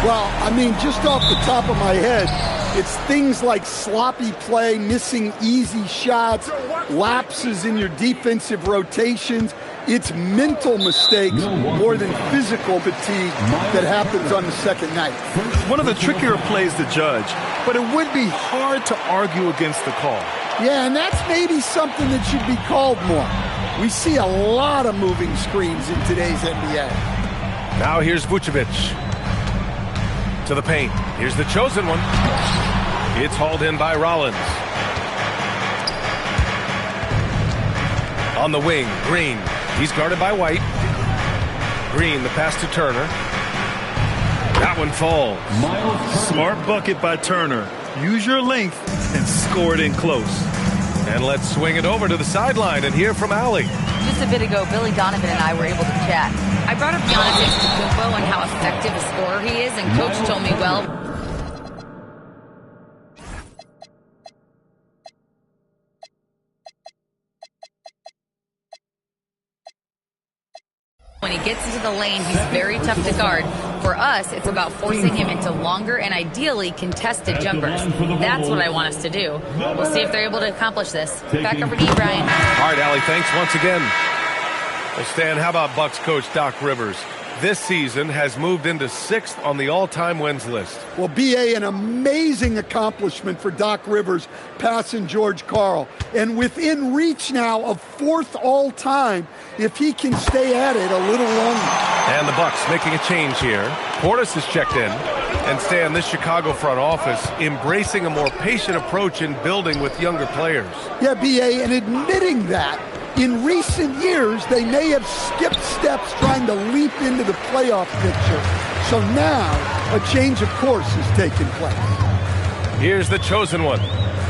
Well, I mean, just off the top of my head, it's things like sloppy play, missing easy shots, lapses in your defensive rotations. It's mental mistakes more than physical fatigue that happens on the second night. One of the trickier plays to judge, but it would be hard to argue against the call. Yeah, and that's maybe something that should be called more. We see a lot of moving screens in today's NBA. Now here's Vucevic. To the paint. Here's the chosen one. It's hauled in by Rollins. On the wing, Green. He's guarded by White. Green, the pass to Turner. That one falls. Smart bucket by Turner. Use your length and score it in close. And let's swing it over to the sideline and hear from Allie. Just a bit ago, Billy Donovan and I were able to chat. I brought up Giannis Antetokounmpo and how effective a scorer he is, and Coach told me, well, when he gets into the lane, he's very tough to guard. For us, it's about forcing him into longer and ideally contested jumpers. That's what I want us to do. We'll see if they're able to accomplish this. Back over to you, Brian. All right, Allie, thanks once again. Well, Stan, how about Bucks coach Doc Rivers? This season has moved into 6th on the all-time wins list. Well, B.A., an amazing accomplishment for Doc Rivers passing George Karl. And within reach now of 4th all-time if he can stay at it a little longer. And the Bucks making a change here. Portis has checked in. And Stan, this Chicago front office embracing a more patient approach in building with younger players. Yeah, B.A., and admitting that. In recent years, they may have skipped steps trying to leap into the playoff picture. So now, a change of course is taking place. Here's the chosen one.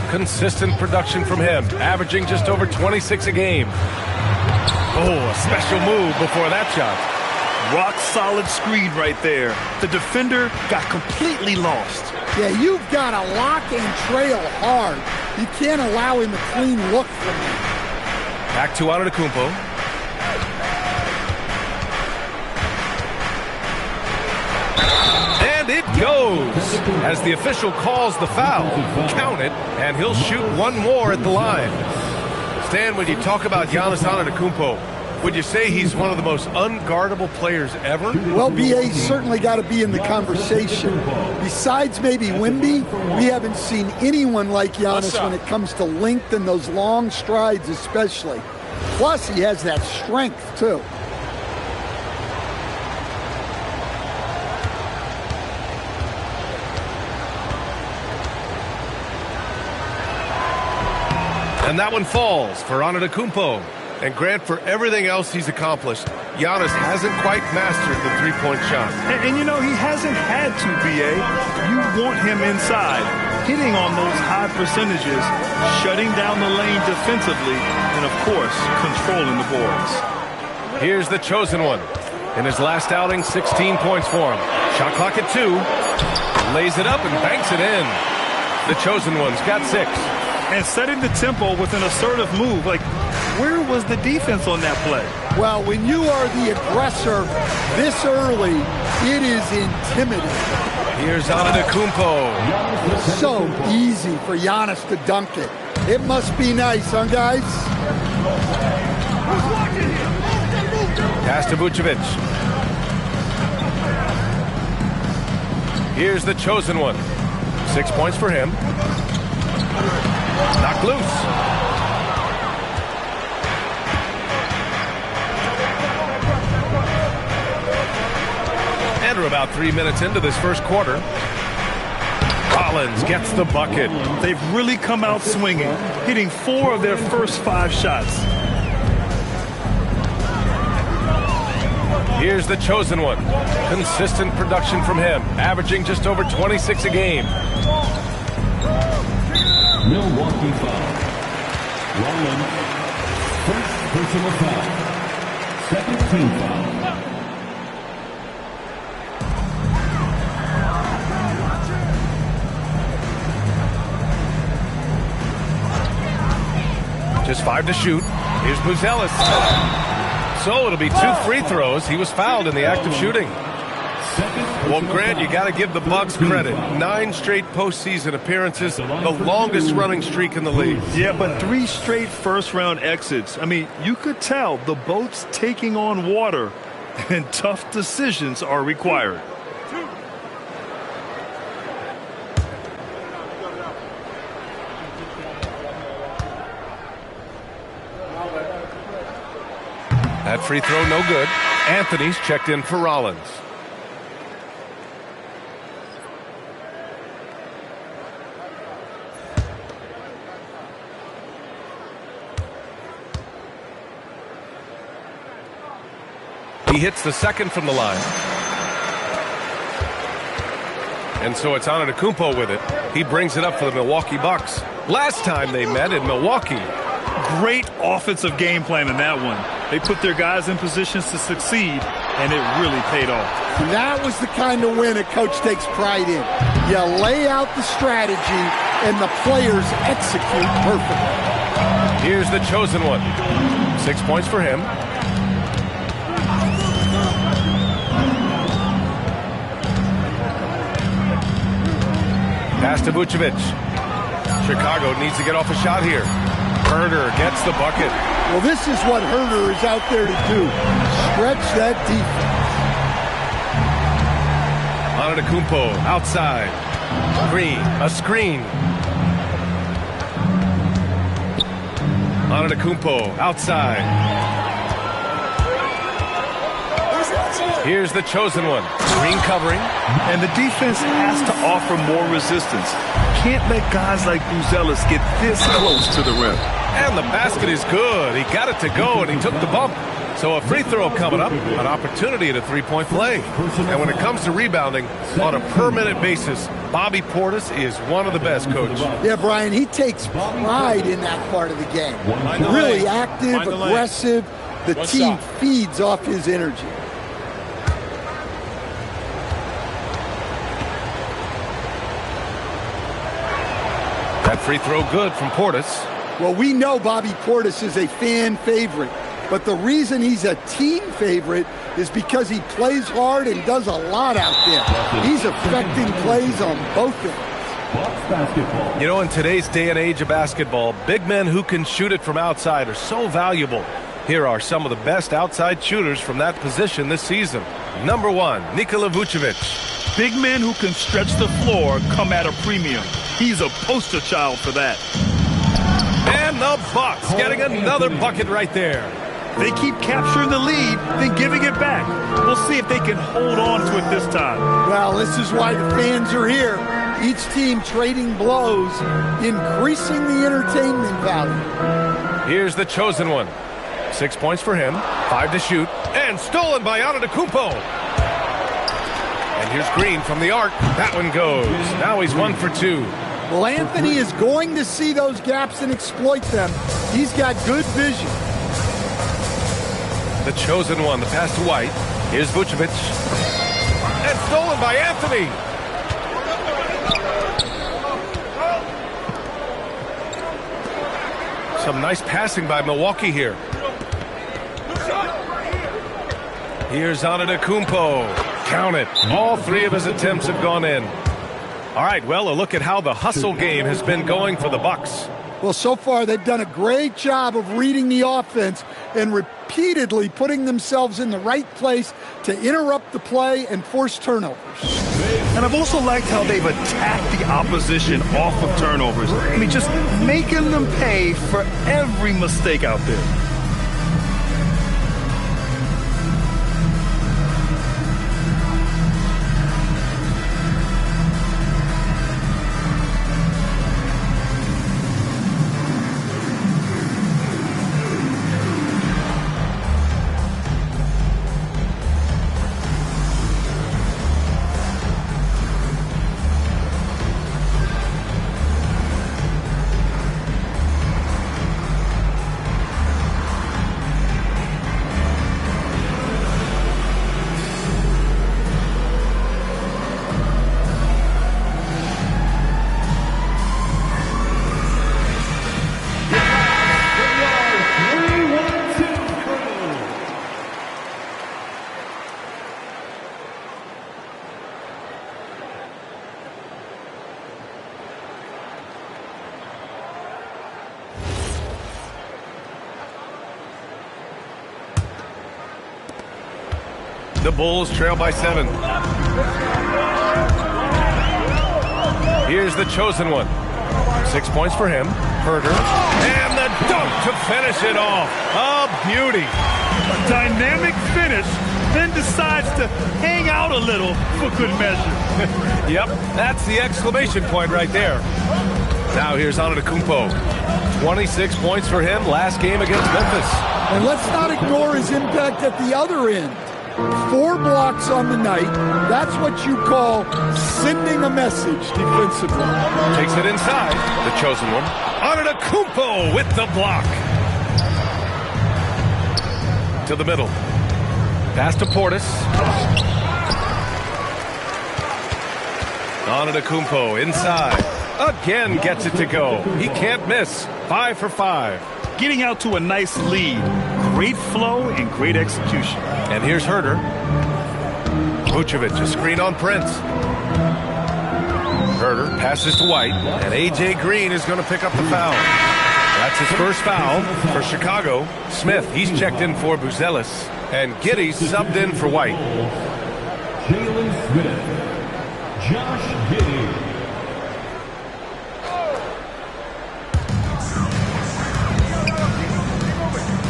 Consistent production from him, averaging just over 26 a game. Oh, a special move before that shot. Rock solid screen right there. The defender got completely lost. Yeah, you've got to lock and trail hard. You can't allow him a clean look from him. Back to Antetokounmpo. And it goes. As the official calls the foul, count it, and he'll shoot one more at the line. Stan, when you talk about Giannis Antetokounmpo, would you say he's one of the most unguardable players ever? Well, B.A. certainly got to be in the conversation. Besides maybe Wemby, we haven't seen anyone like Giannis when it comes to length and those long strides especially. Plus, he has that strength, too. And that one falls for Antetokounmpo. And Grant, for everything else he's accomplished, Giannis hasn't quite mastered the three-point shot. And you know, he hasn't had to, B.A. You want him inside, hitting on those high percentages, shutting down the lane defensively, and, of course, controlling the boards. Here's the chosen one. In his last outing, 16 points for him. Shot clock at 2. Lays it up and banks it in. The chosen one's got 6. And setting the tempo with an assertive move. Like, where was the defense on that play? Well, when you are the aggressor this early, it is intimidating. Here's Antetokounmpo. So easy for Giannis to dunk it. It must be nice, huh, guys? Pass to Vucevic. Here's the chosen one. 6 points for him. Knocked loose. And we're about 3 minutes into this first quarter. Rollins gets the bucket. They've really come out swinging, hitting 4 of their first 5 shots. Here's the chosen one. Consistent production from him, averaging just over 26 a game. Milwaukee foul. Rollins, first personal foul. Second team foul. Just 5 to shoot. Here's Buzelis. So it'll be 2 free throws. He was fouled in the act of shooting. Well, Grant, you got to give the Bucks credit. 9 straight postseason appearances, the longest running streak in the league. Yeah, but 3 straight first-round exits. I mean, you could tell the boat's taking on water, and tough decisions are required. That free throw no good. Anthony's checked in for Rollins. He hits the second from the line. And so it's Antetokounmpo with it. He brings it up for the Milwaukee Bucks. Last time they met in Milwaukee. Great offensive game plan in that one. They put their guys in positions to succeed, and it really paid off. That was the kind of win a coach takes pride in. You lay out the strategy, and the players execute perfectly. Here's the chosen one. 6 points for him. Pass to Vucevic. Chicago needs to get off a shot here. Herder gets the bucket. Well, this is what Herder is out there to do. Stretch that defense. Antetokounmpo outside. Green, a screen. Antetokounmpo outside. Here's the chosen one. Green covering. And the defense has to offer more resistance. Can't let guys like Buzelis get this close to the rim. And the basket is good. He got it to go, and he took the bump. So a free throw coming up, an opportunity at a three-point play. And when it comes to rebounding, on a per-minute basis, Bobby Portis is one of the best, Coach. Yeah, Brian, he takes pride in that part of the game. Really active, aggressive. The team feeds off his energy. That free throw good from Portis. Well, we know Bobby Portis is a fan favorite, but the reason he's a team favorite is because he plays hard and does a lot out there. He's affecting plays on both ends. You know, in today's day and age of basketball, big men who can shoot it from outside are so valuable. Here are some of the best outside shooters from that position this season. Number 1, Nikola Vucevic. Big men who can stretch the floor come at a premium. He's a poster child for that. And the Bucks getting another bucket right there. They keep capturing the lead, then giving it back. We'll see if they can hold on to it this time. Well, this is why the fans are here. Each team trading blows, increasing the entertainment value. Here's the chosen one. 6 points for him, 5 to shoot, and stolen by Antetokounmpo. And here's Green from the arc. That one goes. Now he's 1 for 2. Well, Anthony is going to see those gaps and exploit them. He's got good vision. The chosen one, the pass to White. Here's Vucevic. And stolen by Anthony. Some nice passing by Milwaukee here. Here's Antetokounmpo. Count it. All 3 of his attempts have gone in. All right, well, a look at how the hustle game has been going for the Bucks. Well, so far they've done a great job of reading the offense and repeatedly putting themselves in the right place to interrupt the play and force turnovers. And I've also liked how they've attacked the opposition off of turnovers. I mean, just making them pay for every mistake out there. The Bulls trail by 7. Here's the chosen one. 6 points for him. Herder. And the dunk to finish it off. A beauty. A dynamic finish, then decides to hang out a little for good measure. Yep, that's the exclamation point right there. Now here's Antetokounmpo. 26 points for him last game against Memphis. And let's not ignore his impact at the other end. 4 blocks on the night. That's what you call sending a message defensively. Takes it inside. The chosen one. Antetokounmpo with the block. To the middle. Pass to Portis. Antetokounmpo inside. Again gets it to go. He can't miss. 5 for 5. Getting out to a nice lead. Great flow and great execution. And here's Herder. Vucevic, a screen on Prince. Herder passes to White. And A.J. Green is going to pick up the foul. That's his first foul for Chicago. Smith, he's checked in for Buzelis. And Giddey's subbed in for White. Jalen Smith. Josh Giddey.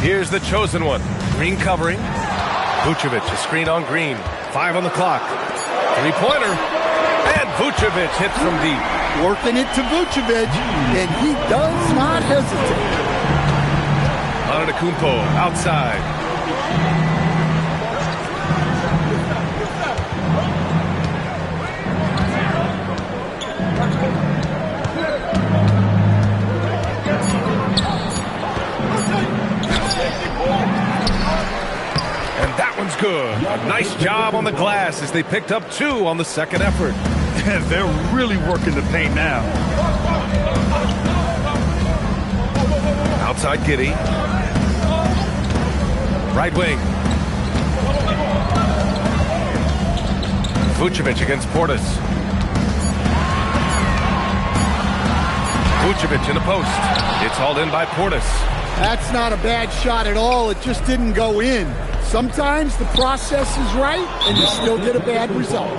Here's the chosen one. Green covering. Vucevic, a screen on Green. 5 on the clock. 3-pointer. And Vucevic hits from deep. Working it to Vucevic, and he does not hesitate. Antetokounmpo outside. And that one's good. A nice job on the glass as they picked up 2 on the second effort. And they're really working the paint now. Outside Giddey. Right wing. Vucevic against Portis. Vucevic in the post. It's hauled in by Portis. That's not a bad shot at all. It just didn't go in. Sometimes the process is right, and you still get a bad result.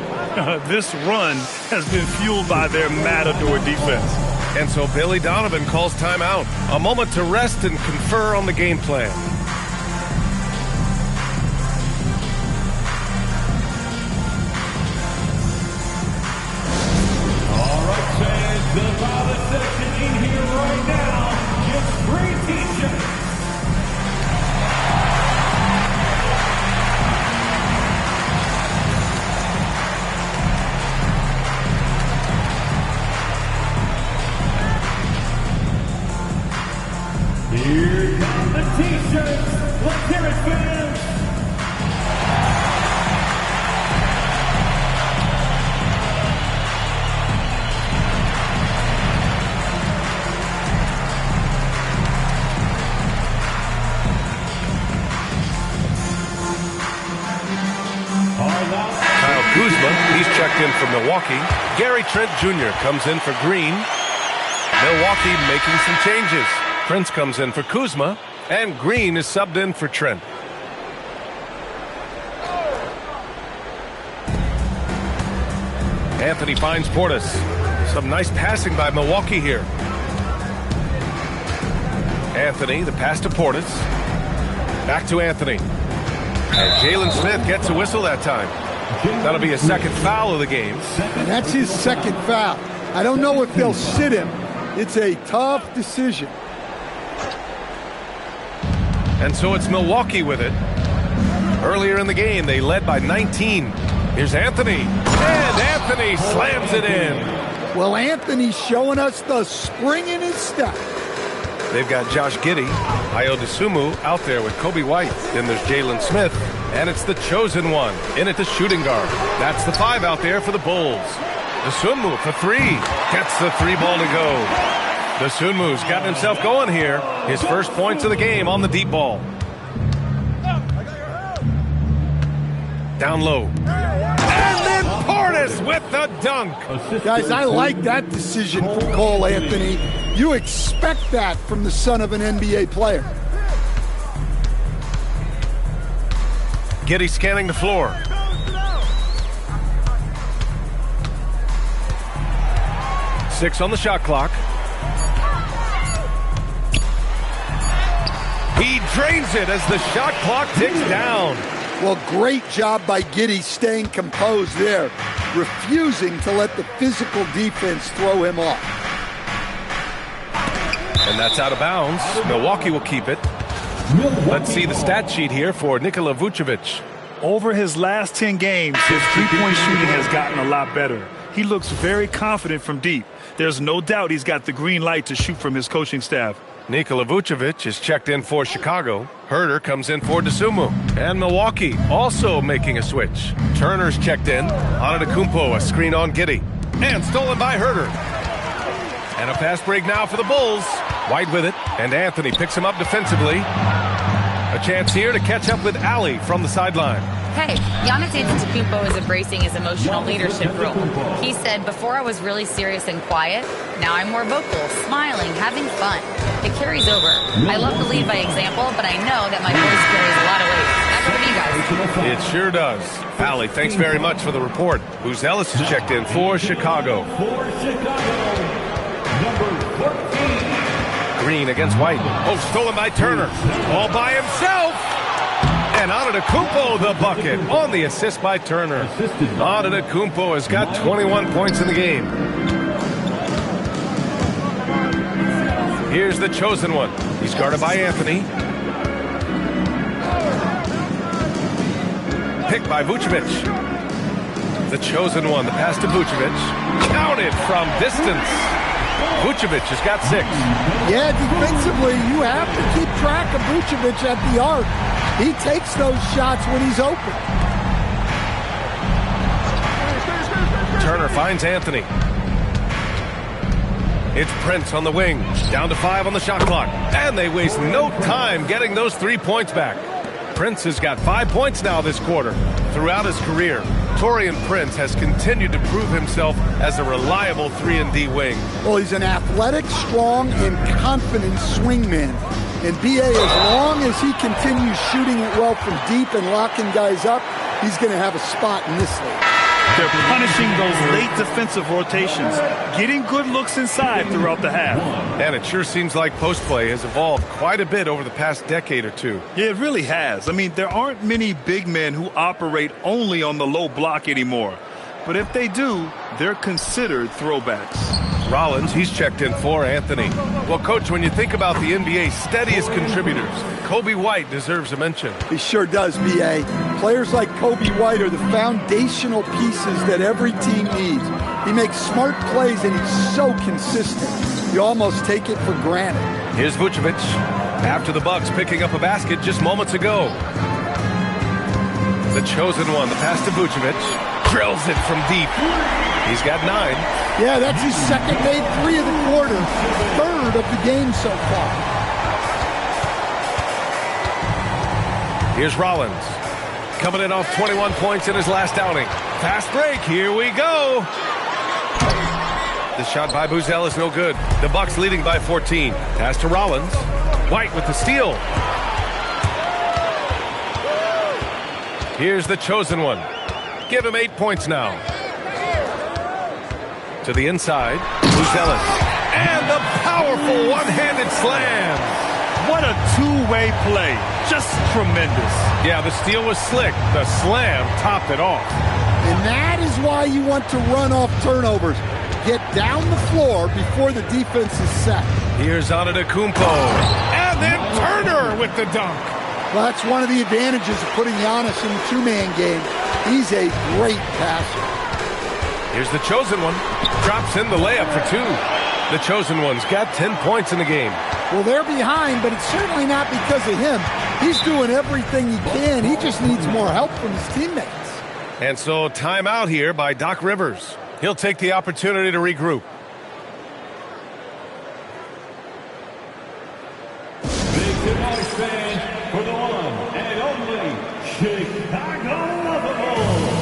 This run has been fueled by their matador defense. And so Billy Donovan calls timeout. A moment to rest and confer on the game plan. All right, fans, the pilot section in here right now gets free t-shirts. Here come the t-shirts. Let's hear it, fans. Kyle Kuzma, he's checked in for Milwaukee. Gary Trent Jr. comes in for Green. Milwaukee making some changes. Prince comes in for Kuzma, and Green is subbed in for Trent. Anthony finds Portis. Some nice passing by Milwaukee here. Anthony, the pass to Portis. Back to Anthony. And Jalen Smith gets a whistle that time. That'll be a second foul of the game. And that's his second foul. I don't know if they'll sit him. It's a tough decision. And so it's Milwaukee with it. Earlier in the game, they led by 19. Here's Anthony. And Anthony slams it in. Well, Anthony's showing us the spring in his step. They've got Josh Giddey, Ayo Dosunmu out there with Kobe White. Then there's Jalen Smith. And it's the chosen one in at the shooting guard. That's the 5 out there for the Bulls. Dosunmu for 3. Gets the 3 ball to go. Dosunmu's gotten himself going here. His first points of the game on the deep ball. Down low. And then Portis with the dunk. Guys, I like that decision from Cole Anthony. You expect that from the son of an NBA player. Giddey scanning the floor. Six on the shot clock. He drains it as the shot clock ticks down. Well, great job by Giddey staying composed there, refusing to let the physical defense throw him off. And that's out of bounds. Milwaukee will keep it. Let's see the stat sheet here for Nikola Vucevic. Over his last 10 games, his three-point shooting has gotten a lot better. He looks very confident from deep. There's no doubt he's got the green light to shoot from his coaching staff. Nikola Vucevic is checked in for Chicago. Herter comes in for Dosunmu. And Milwaukee also making a switch. Turner's checked in. Antetokounmpo, a screen on Giddey. And stolen by Herter. And a fast break now for the Bulls. White with it, and Anthony picks him up defensively. A chance here to catch up with Allie from the sideline. Hey, Giannis Antetokounmpo is embracing his emotional leadership role. He said, before I was really serious and quiet, now I'm more vocal, smiling, having fun. It carries over. I love to lead by example, but I know that my voice carries a lot of weight. Back over to you guys. It sure does. Allie, thanks very much for the report. Booz Ellis is checked in for Chicago. Green against White. Oh, stolen by Turner. All by himself. And Antetokounmpo the bucket on the assist by Turner. Antetokounmpo has got 21 points in the game. Here's the chosen one. He's guarded by Anthony. Picked by Vucevic. The chosen one. The pass to Vucevic. Counted from distance. Vucevic has got 6. Yeah, defensively, you have to keep track of Vucevic at the arc. He takes those shots when he's open. Turner finds Anthony. It's Prince on the wing. Down to 5 on the shot clock. And they waste no time getting those 3 points back. Prince has got 5 points now this quarter. Throughout his career, Taurean Prince has continued to prove himself as a reliable 3-and-D wing. Well, he's an athletic, strong, and confident swingman. And B.A., as long as he continues shooting it well from deep and locking guys up, he's going to have a spot in this league. They're punishing those late defensive rotations, getting good looks inside throughout the half. And it sure seems like post play has evolved quite a bit over the past decade or two. Yeah, it really has. I mean, there aren't many big men who operate only on the low block anymore. But if they do, they're considered throwbacks. Rollins, he's checked in for Anthony. Well, Coach, when you think about the NBA's steadiest contributors, Kobe White deserves a mention. He sure does, B.A. Players like Kobe White are the foundational pieces that every team needs. He makes smart plays, and he's so consistent. You almost take it for granted. Here's Vucevic. After the Bucks picking up a basket just moments ago. The chosen one, the pass to Vucevic. Drills it from deep. He's got 9. Yeah, that's his second made 3 of the quarter. Third of the game so far. Here's Rollins. Coming in off 21 points in his last outing. Fast break. Here we go. The shot by Buzel is no good. The Bucks leading by 14. Pass to Rollins. White with the steal. Here's the chosen one. Give him 8 points now. To the inside, Buzelis. And the powerful one-handed slam. What a two-way play. Just tremendous. Yeah, the steal was slick. The slam topped it off. And that is why you want to run off turnovers. Get down the floor before the defense is set. Here's Antetokounmpo. And then Turner with the dunk. Well, that's one of the advantages of putting Giannis in the two-man game. He's a great passer. Here's the chosen one. Drops in the layup for 2. The chosen one's got 10 points in the game. Well, they're behind, but it's certainly not because of him. He's doing everything he can. He just needs more help from his teammates. And so timeout here by Doc Rivers. He'll take the opportunity to regroup. Big tonight fans for the one and only Chicago Bulls.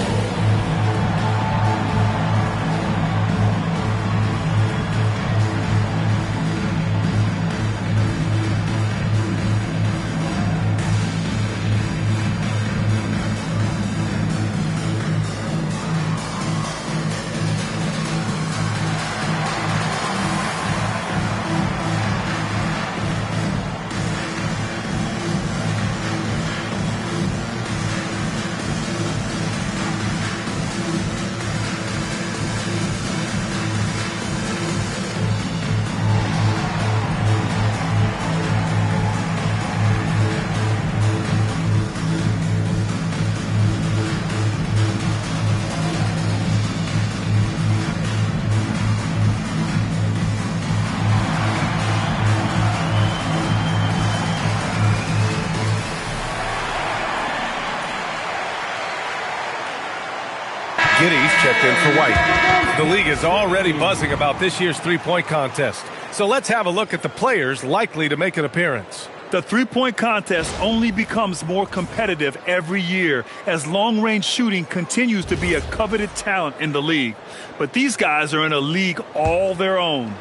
Giddey's checked in for White. The league is already buzzing about this year's three-point contest. So let's have a look at the players likely to make an appearance. The three-point contest only becomes more competitive every year as long-range shooting continues to be a coveted talent in the league. But these guys are in a league all their own.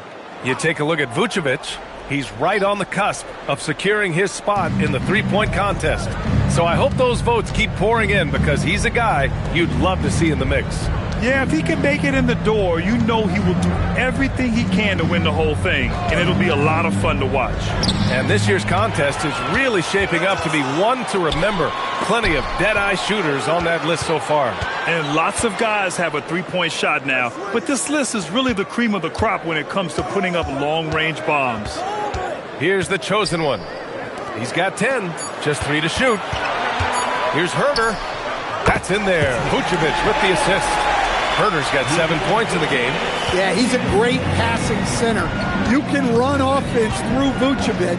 You take a look at Vucevic. He's right on the cusp of securing his spot in the three-point contest. So I hope those votes keep pouring in because he's a guy you'd love to see in the mix. Yeah, if he can make it in the door, you know he will do everything he can to win the whole thing, and it'll be a lot of fun to watch. And this year's contest is really shaping up to be one to remember. Plenty of dead-eye shooters on that list so far. And lots of guys have a three-point shot now, but this list is really the cream of the crop when it comes to putting up long-range bombs. Here's the chosen one. He's got 10, just 3 to shoot. Here's Herter. That's in there. Vucevic with the assist. Herter's got 7 points in the game. Yeah, he's a great passing center. You can run offense through Vucevic.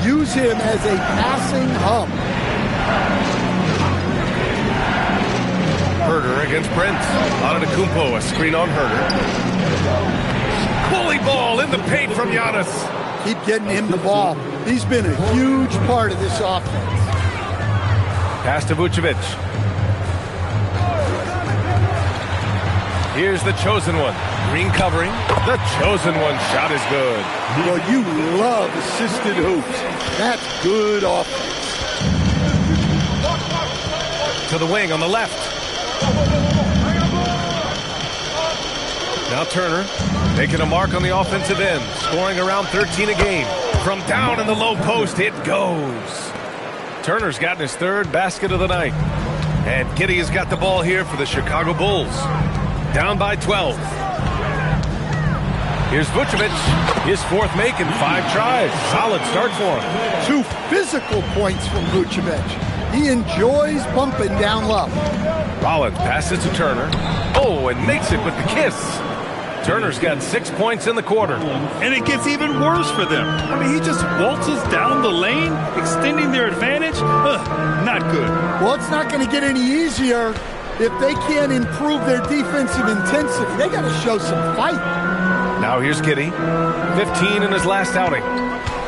Use him as a passing hub. Herter against Brent. Antetokounmpo, a screen on Herter. Bully ball in the paint from Giannis. Keep getting him the ball. He's been a huge part of this offense. Pass to Vucevic. Here's the chosen one. Green covering. The chosen one shot is good. Well, you love assisted hoops. That's good offense. To the wing on the left. Now Turner making a mark on the offensive end. Scoring around 13 a game. From down in the low post, it goes. Turner's gotten his third basket of the night. And Giddey has got the ball here for the Chicago Bulls. Down by 12. Here's Vucevic. His fourth make in 5 tries. Solid start for him. 2 physical points from Vucevic. He enjoys bumping down low. Rollins passes to Turner. Oh, and makes it with the kiss. Turner's got 6 points in the quarter. And it gets even worse for them. I mean, he just waltzes down the lane, extending their advantage. Not good. Well, it's not going to get any easier. If they can't improve their defensive intensity, they got to show some fight. Now here's Giddey. 15 in his last outing.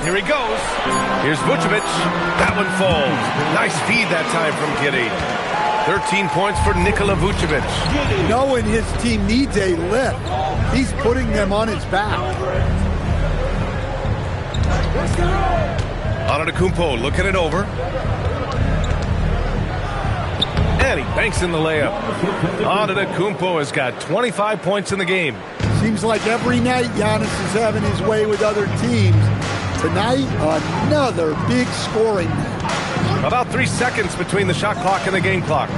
Here he goes. Here's Vucevic. That one falls. Nice feed that time from Giddey. 13 points for Nikola Vucevic. Knowing his team needs a lift, he's putting them on his back. Antetokounmpo looking it over. And he banks in the layup. Antetokounmpo has got 25 points in the game. Seems like every night Giannis is having his way with other teams. Tonight, another big scoring night. About 3 seconds between the shot clock and the game clock.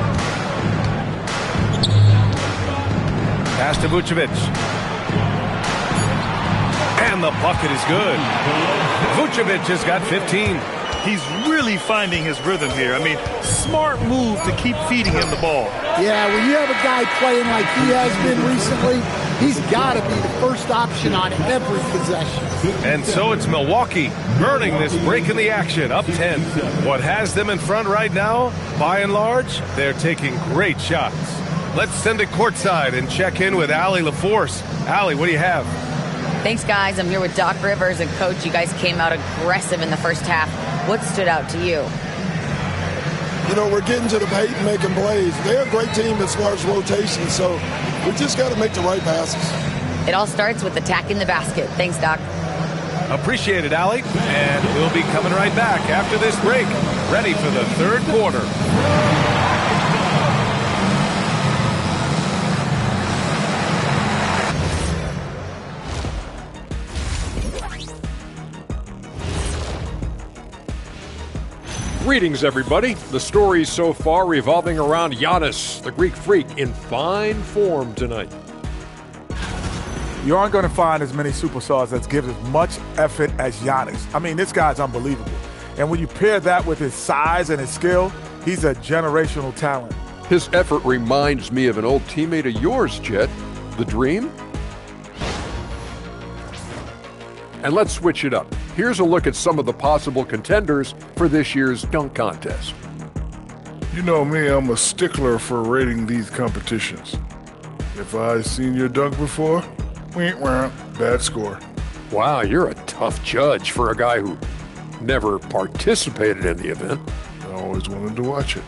Pass to Vucevic. And the bucket is good. Vucevic has got 15. He's really finding his rhythm here. I mean, smart move to keep feeding him the ball. Yeah, when you have a guy playing like he has been recently, he's got to be the first option on every possession. And so it's Milwaukee burning this break in the action, up 10. What has them in front right now, by and large, they're taking great shots. Let's send it courtside and check in with Allie LaForce. Allie, what do you have? Thanks, guys. I'm here with Doc Rivers and Coach. You guys came out aggressive in the first half. What stood out to you? You know, we're getting to the paint and making plays. They're a great team as far as rotation, so we just got to make the right passes. It all starts with attacking the basket. Thanks, Doc. Appreciate it, Allie. And we'll be coming right back after this break, ready for the third quarter. Greetings, everybody. The stories so far revolving around Giannis, the Greek freak, in fine form tonight. You aren't going to find as many superstars that give as much effort as Giannis. I mean, this guy's unbelievable. And when you pair that with his size and his skill, he's a generational talent. His effort reminds me of an old teammate of yours, Jet, the Dream. And let's switch it up. Here's a look at some of the possible contenders for this year's dunk contest. You know me, I'm a stickler for rating these competitions. If I seen your dunk before, bad score. Wow, you're a tough judge for a guy who never participated in the event. I always wanted to watch it.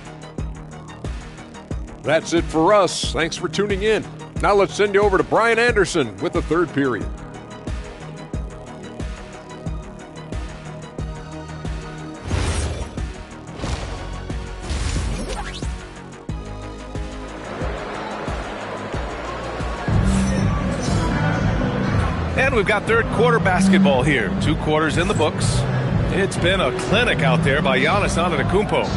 That's it for us. Thanks for tuning in. Now let's send you over to Brian Anderson with the third period. And we've got third quarter basketball here. 2 quarters in the books. It's been a clinic out there by Giannis Antetokounmpo.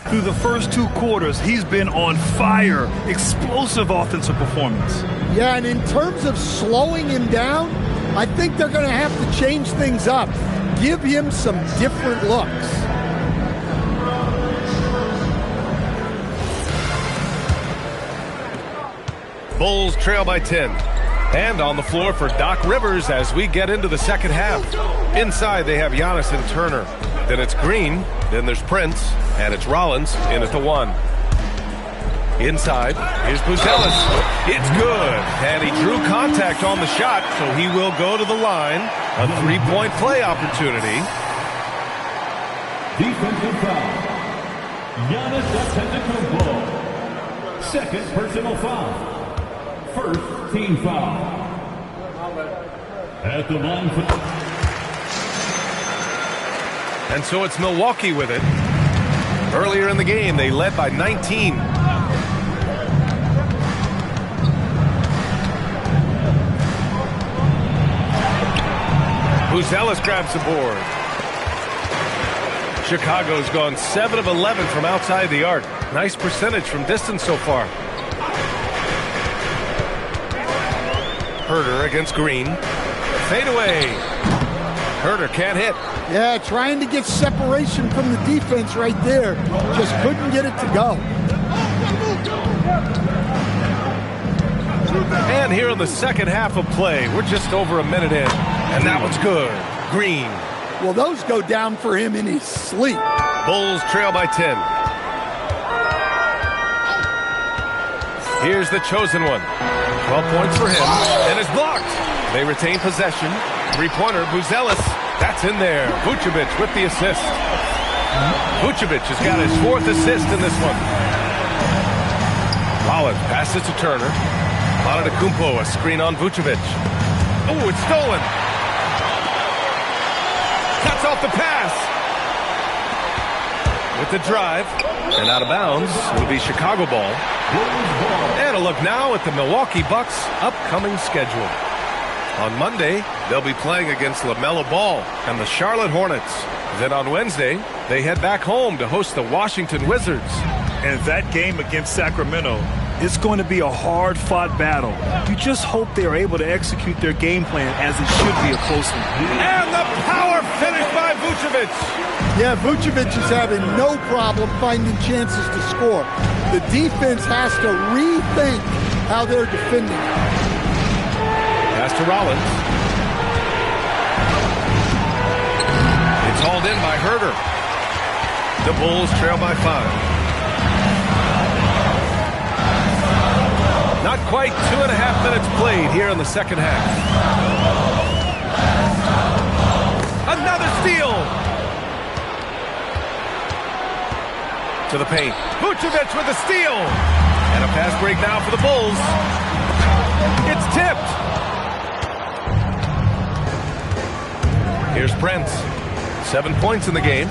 Through the first 2 quarters, he's been on fire. Explosive offensive performance. Yeah, and in terms of slowing him down, I think they're going to have to change things up. Give him some different looks. Bulls trail by 10. And on the floor for Doc Rivers as we get into the second half. Inside, they have Giannis and Turner. Then it's Green. Then there's Prince. And it's Rollins in at the 1. Inside, here's Buzelis. It's good. And he drew contact on the shot, so he will go to the line. A 3-point play opportunity. Defensive foul. Giannis Antetokounmpo. Second personal foul. First team foul. At the line for... And so it's Milwaukee with it. Earlier in the game, they led by 19. Buzelis grabs the board. Chicago's gone 7 of 11 from outside the arc. Nice percentage from distance so far. Herter against Green. Fade away. Herter can't hit. Yeah, trying to get separation from the defense right there. Just couldn't get it to go. And here in the second half of play, we're just over a minute in. And that one's good. Green. Well, those go down for him in his sleep. Bulls trail by 10. Here's the chosen one. 12 points for him. And it's blocked. They retain possession. 3-pointer, Buzelis. That's in there. Vucevic with the assist. Vucevic has got his 4th assist in this one. Rollins passes to Turner. Antetokounmpo, a screen on Vucevic. Oh, it's stolen. Cuts off the pass. With the drive. And out of bounds will be Chicago ball. And a look now at the Milwaukee Bucks' upcoming schedule. On Monday, they'll be playing against LaMelo Ball and the Charlotte Hornets. Then on Wednesday, they head back home to host the Washington Wizards. And that game against Sacramento, it's going to be a hard-fought battle. You just hope they're able to execute their game plan as it should be a close one. And the power finish by Vucevic. Yeah, Vucevic is having no problem finding chances to score. The defense has to rethink how they're defending. Pass to Rollins. It's hauled in by Herter. The Bulls trail by 5. Not quite 2.5 minutes played here in the second half. Another steal. To the paint. Vucevic with a steal. And a pass break now for the Bulls. It's tipped. Here's Prince. 7 points in the game.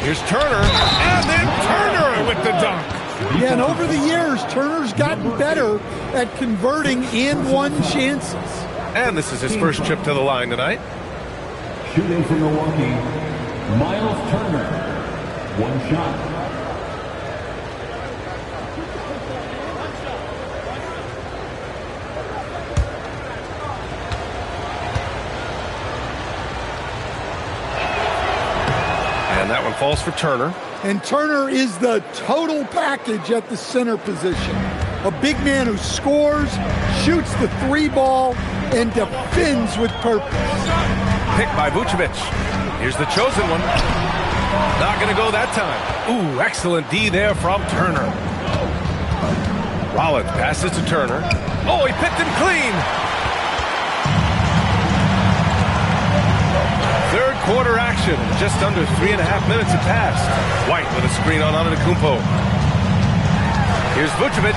Here's Turner. And then Turner with the dunk. Yeah, and over the years, Turner's gotten better at converting and-one chances. And this is his first trip to the line tonight. Shooting for Milwaukee, Miles Turner. 1 shot. And that one falls for Turner. And Turner is the total package at the center position. A big man who scores, shoots the 3-ball, and defends with purpose. Picked by Vucevic. Here's the chosen one. Not going to go that time. Ooh, excellent D there from Turner. Rollins passes to Turner. Oh, he picked him clean. Third quarter action. Just under 3.5 minutes have passed. White with a screen on Antetokounmpo. Here's Vucevic,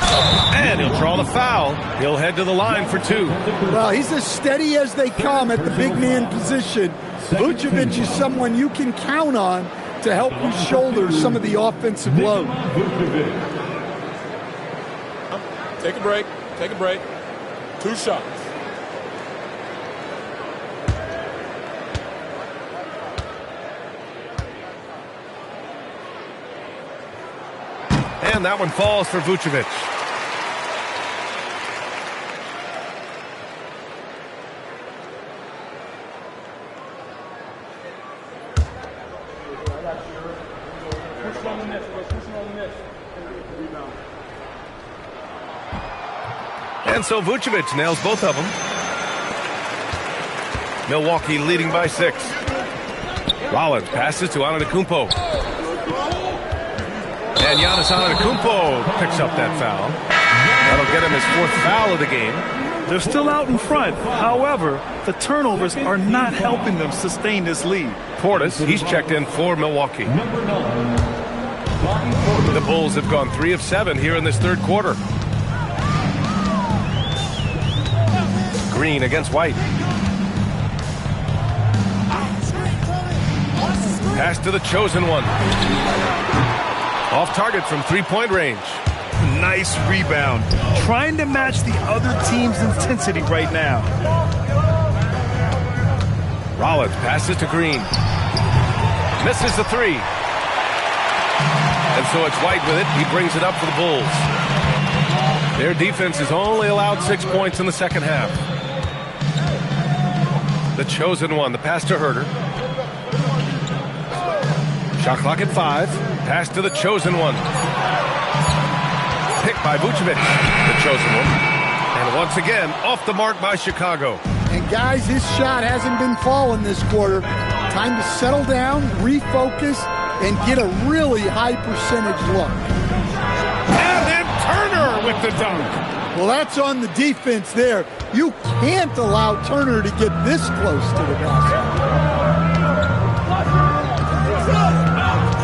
and he'll draw the foul. He'll head to the line for 2. Well, he's as steady as they come at the big man position. Vucevic is someone you can count on to help you shoulder some of the offensive load. Take a break. Take a break. 2 shots. And that one falls for Vucevic. And so Vucevic nails both of them. Milwaukee leading by 6. Rollins passes to Antetokounmpo. And Giannis Antetokounmpo picks up that foul. That'll get him his 4th foul of the game. They're still out in front. However, the turnovers are not helping them sustain this lead. Portis, he's checked in for Milwaukee. The Bulls have gone 3 of 7 here in this third quarter. Green against White. Pass to the chosen one. Off target from 3-point range. Nice rebound. Trying to match the other team's intensity right now. Rollins passes to Green. Misses the 3. And so it's White with it. He brings it up for the Bulls. Their defense has only allowed 6 points in the second half. The chosen one. The pass to Herter. Shot clock at 5. Pass to the chosen one. Picked by Vucevic, the chosen one. And once again, off the mark by Chicago. And guys, his shot hasn't been falling this quarter. Time to settle down, refocus, and get a really high percentage look. And then Turner with the dunk. Well, that's on the defense there. You can't allow Turner to get this close to the basket.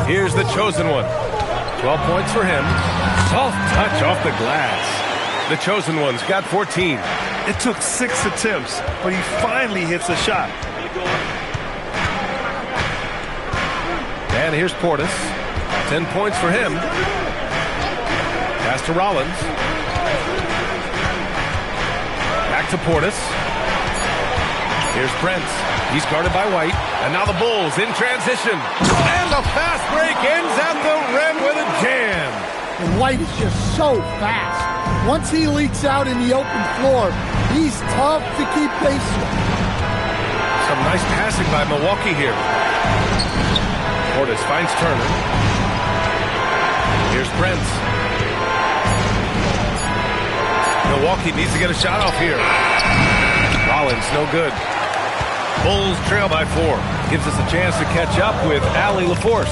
Here's the chosen one. 12 points for him. Soft touch off the glass. The chosen one's got 14. It took 6 attempts, but he finally hits a shot. And here's Portis. 10 points for him. Pass to Rollins. Back to Portis. Here's Prince. He's guarded by White. And now the Bulls in transition. And the fast break ends at the rim with a jam. And White is just so fast. Once he leaks out in the open floor, he's tough to keep pace with. Some nice passing by Milwaukee here. Portis finds Turner. Here's Prince. Milwaukee needs to get a shot off here. Rollins, no good. Bulls trail by 4. Gives us a chance to catch up with Allie LaForce.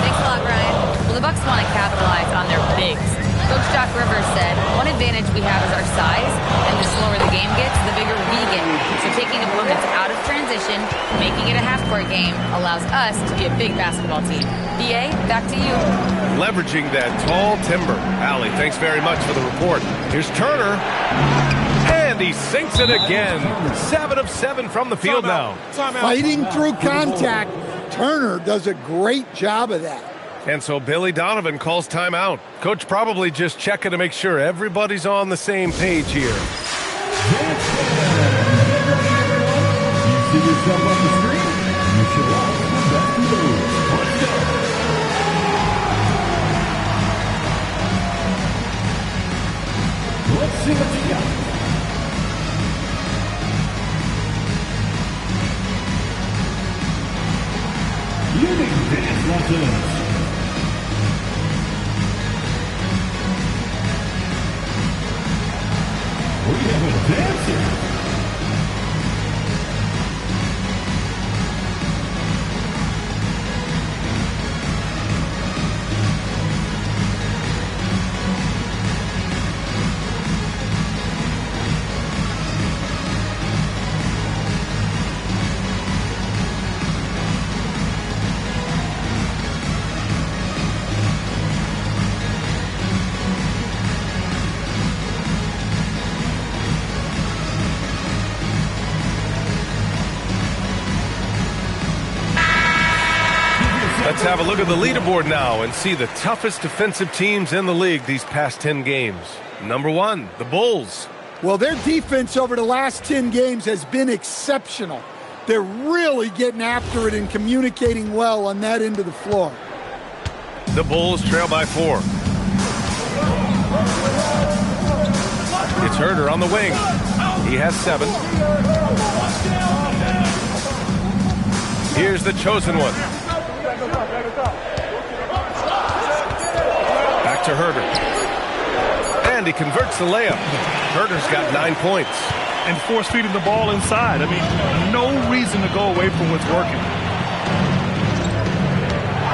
Thanks a lot, Ryan. Well, the Bucks want to capitalize on their bigs. Coach Doc Rivers said, one advantage we have is our size, and the slower the game gets, the bigger we get. So taking opponents out of transition, making it a half-court game, allows us to be a big basketball team. BA, back to you. Leveraging that tall timber. Allie, thanks very much for the report. Here's Turner. And he sinks it again. 7 of 7 from the field now. Fighting through contact. Turner does a great job of that. And so Billy Donovan calls timeout. Coach probably just checking to make sure everybody's on the same page here. You see yourself on the screen? You should watch the best moves. Let's go. Let's see what you got. Unique dance lessons. We have a dancer. have a look at the leaderboard now and see the toughest defensive teams in the league these past 10 games. Number 1, the Bulls. Well, their defense over the last 10 games has been exceptional. They're really getting after it and communicating well on that end of the floor. The Bulls trail by 4. It's Herder on the wing. He has 7. Here's the chosen one. Back to Herder. And he converts the layup. Herder's got 9 points. And force feeding the ball inside. I mean, no reason to go away from what's working.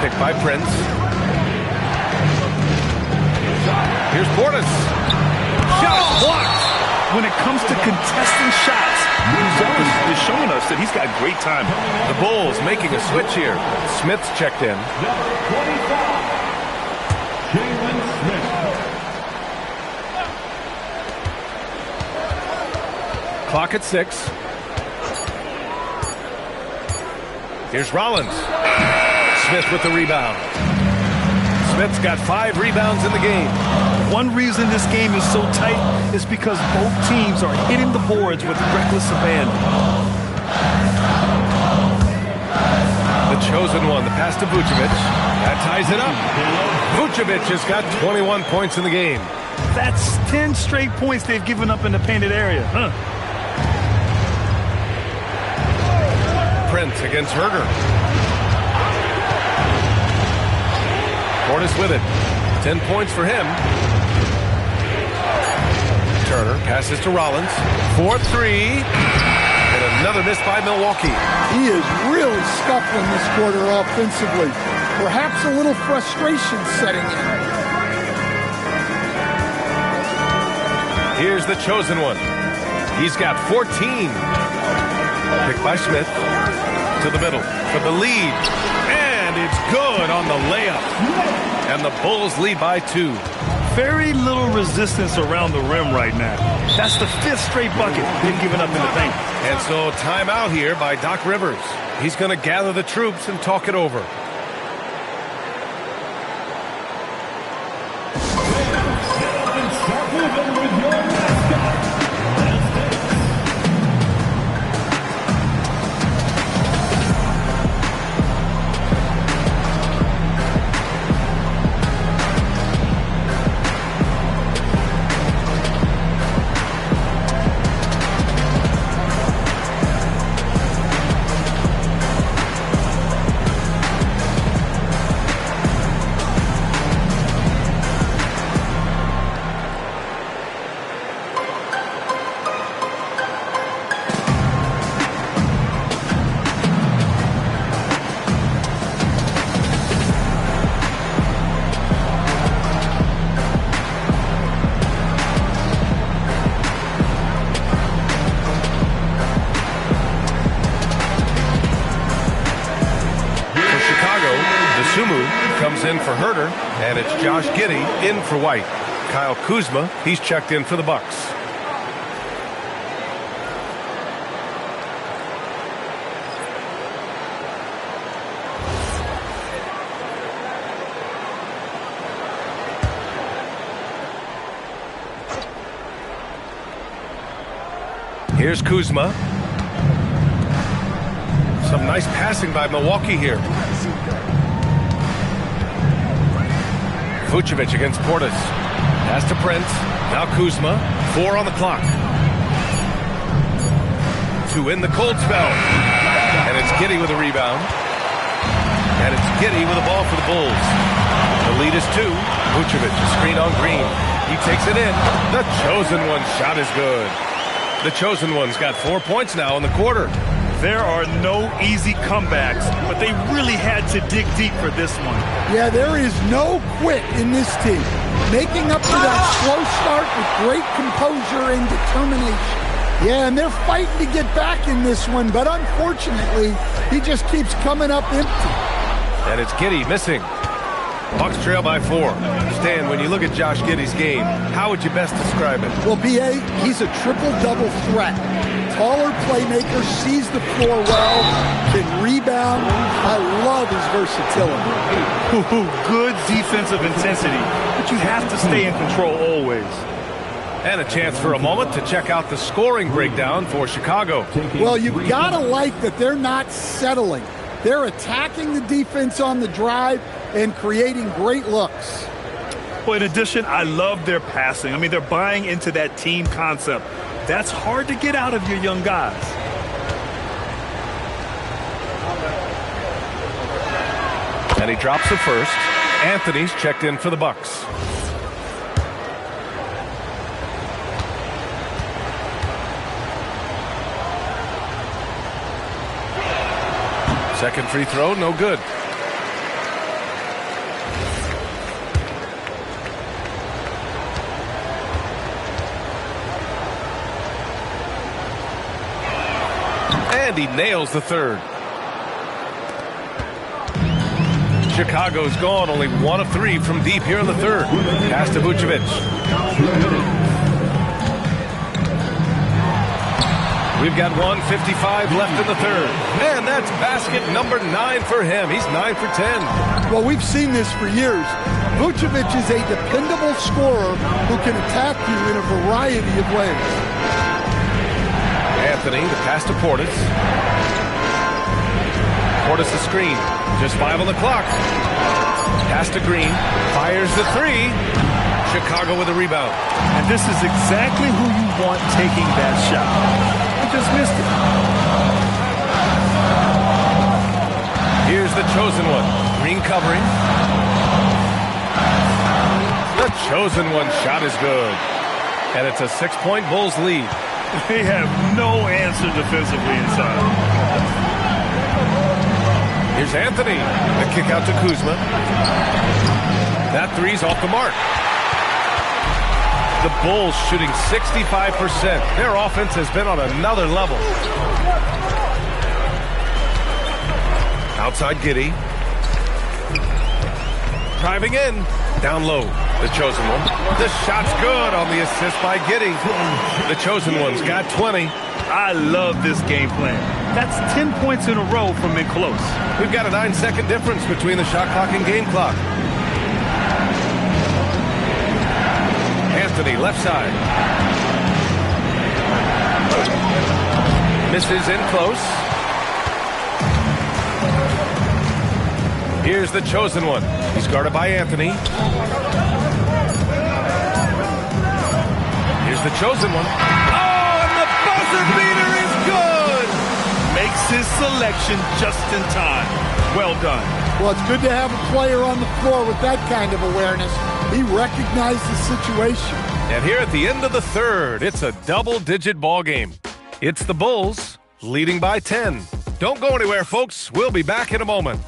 Picked by Prince. Here's Portis. Shot blocked. When it comes to contesting shots, Gonzalez is showing us that he's got great timing. The Bulls making a switch here. Smith's checked in. Clock at 6. Here's Rollins. Smith with the rebound. Smith's got 5 rebounds in the game. One reason this game is so tight is because both teams are hitting the boards with reckless abandon. The chosen one, the pass to Vucevic. That ties it up. Vucevic has got 21 points in the game. That's 10 straight points they've given up in the painted area. Prince against Herder. Portis with it. 10 points for him. Turner passes to Rollins. 4-3. And another miss by Milwaukee. He is really scuffling this quarter offensively. Perhaps a little frustration setting in. Here's the chosen one. He's got 14. Picked by Smith. To the middle for the lead. And it's good on the layup. And the Bulls lead by 2. Very little resistance around the rim right now. That's the 5th straight bucket they've given up in the paint. And so timeout here by Doc Rivers. He's going to gather the troops and talk it over. In for Herder, and it's Josh Giddey in for White. Kyle Kuzma, he's checked in for the Bucks. Here's Kuzma. Some nice passing by Milwaukee here. Vucevic against Portis. Pass to Prince. Now Kuzma. 4 on the clock. To end the cold spell. And it's Giddey with a rebound. And it's Giddey with a ball for the Bulls. The lead is 2. Vucevic, a screen on Green. He takes it in. The chosen one shot is good. The chosen one's got 4 points now in the quarter. There are no easy comebacks, but they really had to dig deep for this one. Yeah, there is no quit in this team. Making up for that slow start with great composure and determination. Yeah, and they're fighting to get back in this one, but unfortunately, he just keeps coming up empty. And it's Giddey missing. Bucks trail by 4. Stan, when you look at Josh Giddey's game, how would you best describe it? Well, B.A., he's a triple-double threat. Taller playmaker, sees the floor well, can rebound. I love his versatility. Good defensive intensity, but you have to stay in control always. And a chance for a moment to check out the scoring breakdown for Chicago. Well, you've got to like that they're not settling. They're attacking the defense on the drive and creating great looks. Well, in addition, I love their passing. I mean, they're buying into that team concept. That's hard to get out of your young guys. And he drops the first. Anthony's checked in for the Bucks. Second free throw, no good. And he nails the third. Chicago's gone only 1 of 3 from deep here in the third. Pass to Vucevic. We've got 1:55 left in the third. And that's basket number 9 for him. He's 9 for 10. Well, we've seen this for years. Vucevic is a dependable scorer who can attack you in a variety of ways. Anthony, the pass to Portis. Portis the screen. Just 5 on the clock. Pass to Green. Fires the 3. Chicago with a rebound. And this is exactly who you want taking that shot. He just missed it. Here's the chosen one. Green covering. The chosen one shot is good. And it's a 6-point Bulls lead. They have no answer defensively inside. Here's Anthony. The kick out to Kuzma. That 3's off the mark. The Bulls shooting 65%. Their offense has been on another level. Outside Giddey. Driving in. Down low. The chosen one. The shot's good on the assist by Giddey. The chosen one's got 20. I love this game plan. That's 10 points in a row from in close. We've got a 9-second difference between the shot clock and game clock. Anthony, left side. Misses in close. Here's the chosen one. He's guarded by Anthony. Here's the chosen one. Oh, and the buzzer beater is good! Makes his selection just in time. Well done. Well, it's good to have a player on the floor with that kind of awareness. He recognized the situation. And here at the end of the third, it's a double-digit ball game. It's the Bulls leading by 10. Don't go anywhere, folks. We'll be back in a moment.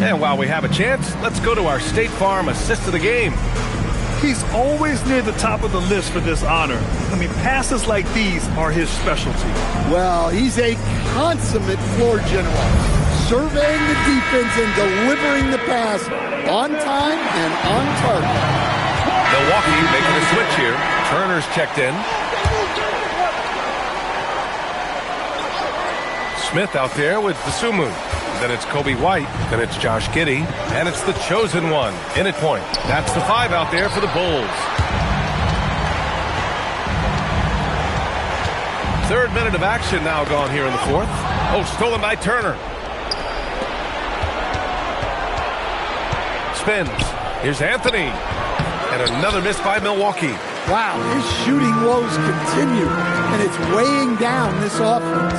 And while we have a chance, let's go to our State Farm assist of the game. He's always near the top of the list for this honor. I mean, passes like these are his specialty. Well, he's a consummate floor general, surveying the defense and delivering the pass on time and on target. Milwaukee making a switch here. Turner's checked in. Smith out there with the Sumu. Then it's Kobe White. Then it's Josh Giddey. And it's the chosen one in at point. That's the 5 out there for the Bulls. Third minute of action now gone here in the fourth. Oh, stolen by Turner. Spins. Here's Anthony. And another miss by Milwaukee. Wow, his shooting woes continue, and it's weighing down this offense.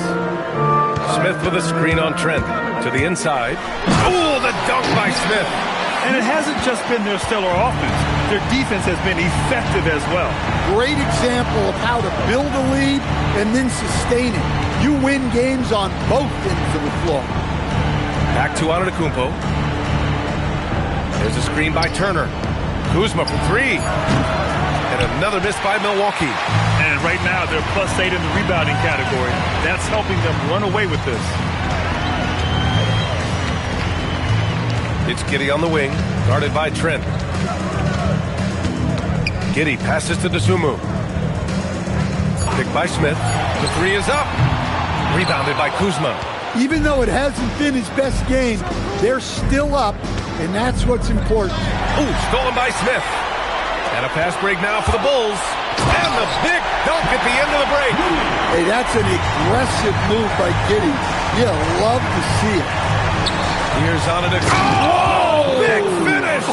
Smith with a screen on Trent. To the inside. Oh, the dunk by Smith. And it hasn't just been their stellar offense. Their defense has been effective as well. Great example of how to build a lead and then sustain it. You win games on both ends of the floor. Back to Antetokounmpo. There's a screen by Turner. Kuzma from three. And another miss by Milwaukee. And right now, they're +8 in the rebounding category. That's helping them run away with this. It's Giddey on the wing, guarded by Trent. Giddey passes to Dosunmu. Picked by Smith. The three is up. Rebounded by Kuzma. Even though it hasn't been his best game, they're still up, and that's what's important. Ooh, stolen by Smith. And a fast break now for the Bulls. And the big dunk at the end of the break. Hey, that's an aggressive move by Giddey. You love to see it. Here's on it. Oh, big finish.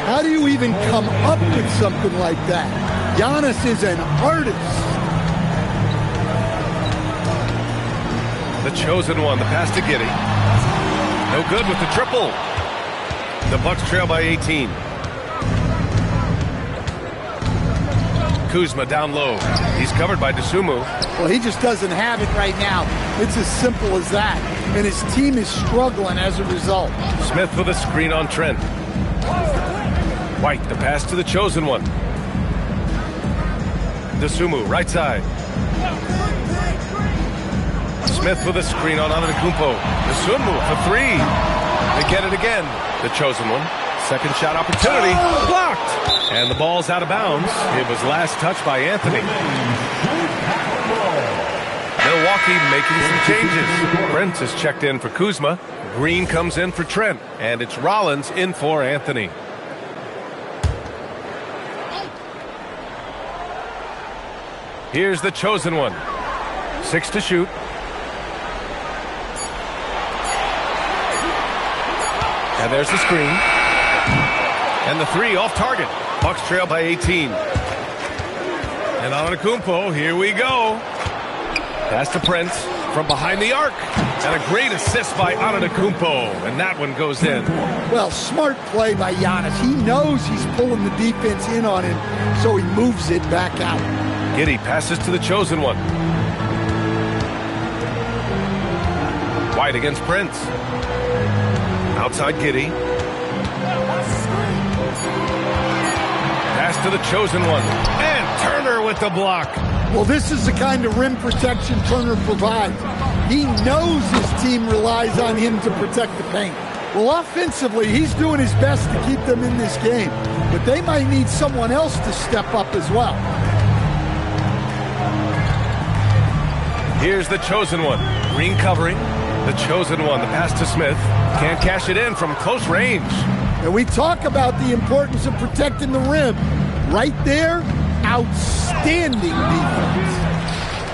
How do you even come up with something like that? Giannis is an artist. The chosen one, the pass to Giddey. No good with the triple. The Bucks trail by 18. Kuzma down low. He's covered by Dosunmu. Well, he just doesn't have it right now. It's as simple as that. And his team is struggling as a result. Smith with a screen on Trent. White, the pass to the chosen one. Dosunmu, right side. Smith with a screen on Antetokounmpo. Dosunmu for three. They get it again. The chosen one. Second shot opportunity. Blocked. And the ball's out of bounds. It was last touched by Anthony. Milwaukee making some changes. Prince is checked in for Kuzma. Green comes in for Trent. And it's Rollins in for Anthony. Here's the chosen one. 6 to shoot. And there's the screen. And the three off target. Bucks trail by 18. And Antetokounmpo, here we go. Pass to Prince from behind the arc. And a great assist by Antetokounmpo. And that one goes in. Well, smart play by Giannis. He knows he's pulling the defense in on him, so he moves it back out. Giddey passes to the chosen one. White against Prince. Outside Giddey. Pass to the chosen one. And Turner with the block. Well, this is the kind of rim protection Turner provides. He knows his team relies on him to protect the paint. Well, offensively, he's doing his best to keep them in this game. But they might need someone else to step up as well. Here's the chosen one. Green covering. The chosen one. The pass to Smith. Can't cash it in from close range. And we talk about the importance of protecting the rim. Right there, outstanding defense.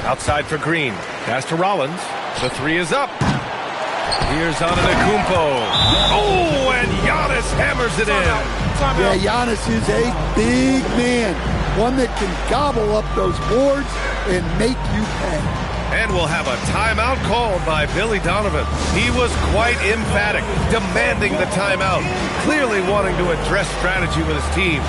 Outside for Green. Pass to Rollins. The three is up. Here's Antetokounmpo. Oh, and Giannis hammers it in. Yeah, Giannis is a big man. One that can gobble up those boards and make you pay. And we'll have a timeout called by Billy Donovan. He was quite emphatic, demanding the timeout, clearly wanting to address strategy with his team.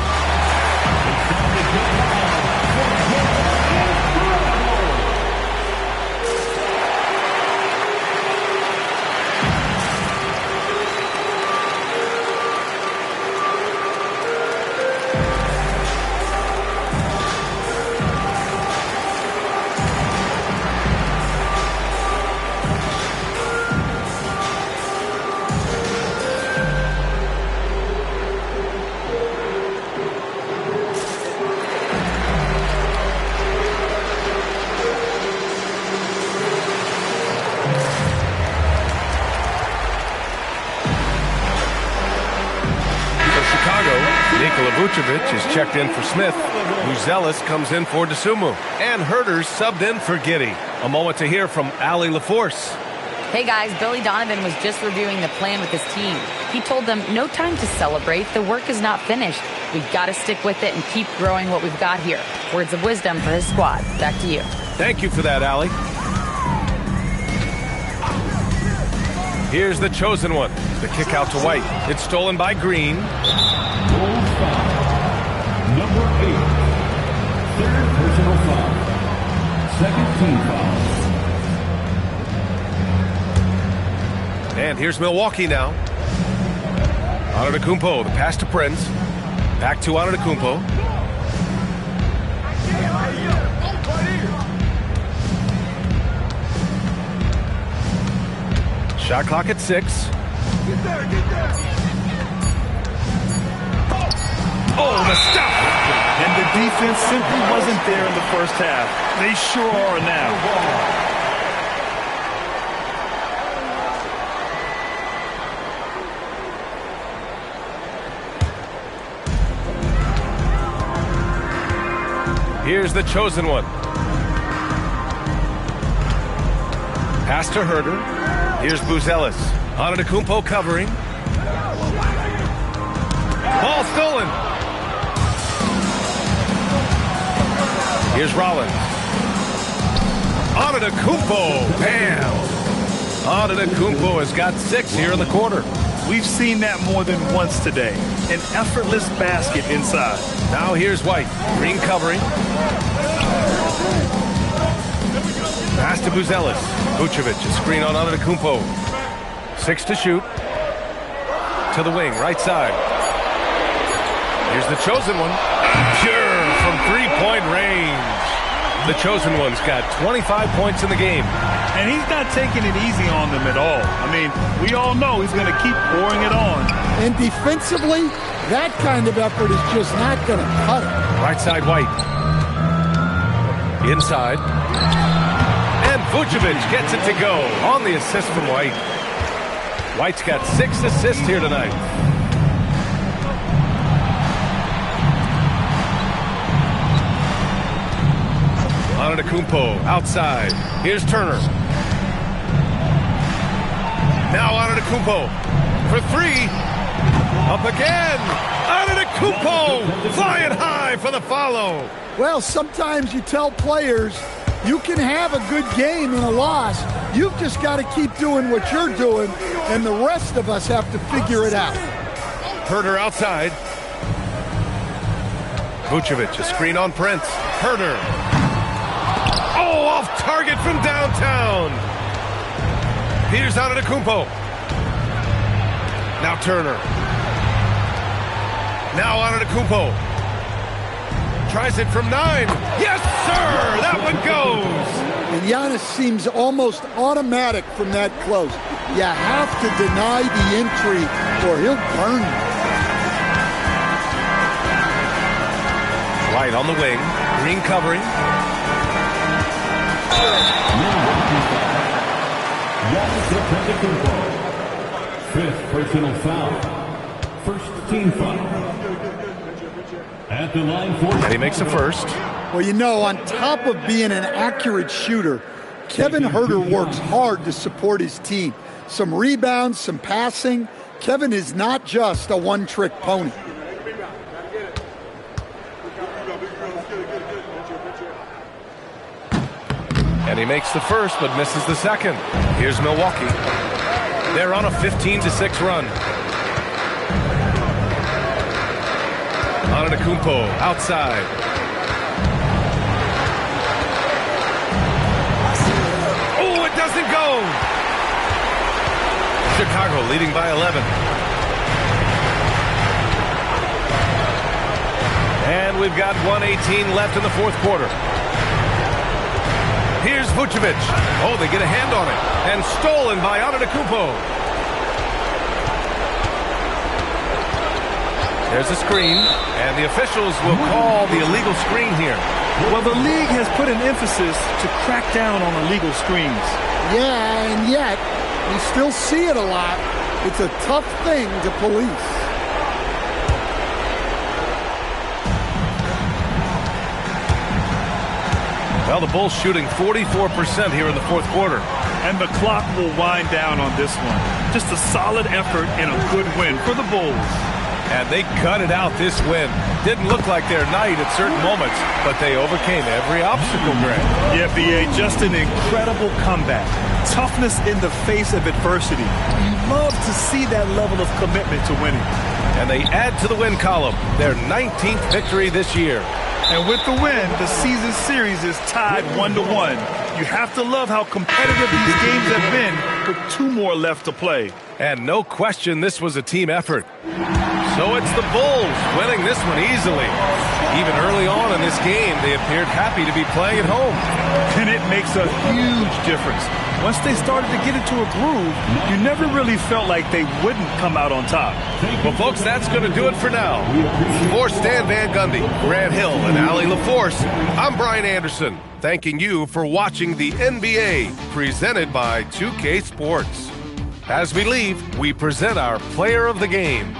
Is checked in for Smith. Muzelis comes in for Dosunmu. And Herter's subbed in for Giddey. A moment to hear from Allie LaForce. Hey guys, Billy Donovan was just reviewing the plan with his team. He told them, no time to celebrate. The work is not finished. We've got to stick with it and keep growing what we've got here. Words of wisdom for his squad. Back to you. Thank you for that, Allie. Here's the chosen one. The kick out to White. It's stolen by Green. Number 8, third personal foul, second team foul. And here's Milwaukee now. Antetokounmpo, the pass to Prince. Back to Antetokounmpo. Shot clock at 6. Oh, the stop! And the defense simply wasn't there in the first half. They sure are now. Here's the chosen one. Pass to Herder. Here's Buzelis. Antetokounmpo covering. Ball stolen. Here's Rollins. Antetokounmpo. Bam. Antetokounmpo has got 6 here in the quarter. We've seen that more than once today. An effortless basket inside. Now here's White. Green covering. Pass to Buzelis. Vucevic, a screen on Antetokounmpo. 6 to shoot. To the wing, right side. Here's the chosen one. Pure from three-point range. The chosen one's got 25 points in the game. And he's not taking it easy on them at all. I mean, we all know he's going to keep pouring it on. And defensively, that kind of effort is just not going to cut it. Right side, White. Inside. And Vucevic gets it to go on the assist from White. White's got 6 assists here tonight. Antetokounmpo outside. Here's Turner. Now Antetokounmpo for 3. Up again. Antetokounmpo flying high for the follow. Well, sometimes you tell players you can have a good game in a loss. You've just got to keep doing what you're doing, and the rest of us have to figure it out. Herder outside. Vucevic, a screen on Prince. Herder. Oh, off target from downtown. Here's Antetokounmpo. Now Turner. Now Antetokounmpo. Tries it from 9. Yes, sir! That one goes! And Giannis seems almost automatic from that close. You have to deny the entry or he'll burn you. White on the wing. Green covering. Fifth personal foul. First team foul. At the line for... And he makes the first. Well, you know, on top of being an accurate shooter, Kevin Herder works hard to support his team. Some rebounds, some passing. Kevin is not just a one-trick pony. And he makes the first, but misses the second. Here's Milwaukee. They're on a 15-6 run. Antetokounmpo outside. Oh, it doesn't go. Chicago leading by 11. And we've got 1:18 left in the fourth quarter. Here's Vucevic. Oh, they get a hand on it. And stolen by Antetokounmpo. There's a screen, and the officials will call the illegal screen here. Well, the league has put an emphasis to crack down on illegal screens. Yeah, and yet, we still see it a lot. It's a tough thing to police. Well, the Bulls shooting 44% here in the fourth quarter. And the clock will wind down on this one. Just a solid effort and a good win for the Bulls. And they gutted out this win. Didn't look like their night at certain moments, but they overcame every obstacle, Greg. Yeah, B.A., just an incredible comeback. Toughness in the face of adversity. You love to see that level of commitment to winning. And they add to the win column their 19th victory this year. And with the win, the season series is tied 1-1. You have to love how competitive these games have been with 2 more left to play. And no question this was a team effort. So it's the Bulls winning this one easily. Even early on in this game, they appeared happy to be playing at home. And it makes a huge difference. Once they started to get into a groove, you never really felt like they wouldn't come out on top. Well, folks, that's going to do it for now. For Stan Van Gundy, Grant Hill, and Allie LaForce, I'm Brian Anderson, thanking you for watching the NBA presented by 2K Sports. As we leave, we present our player of the game.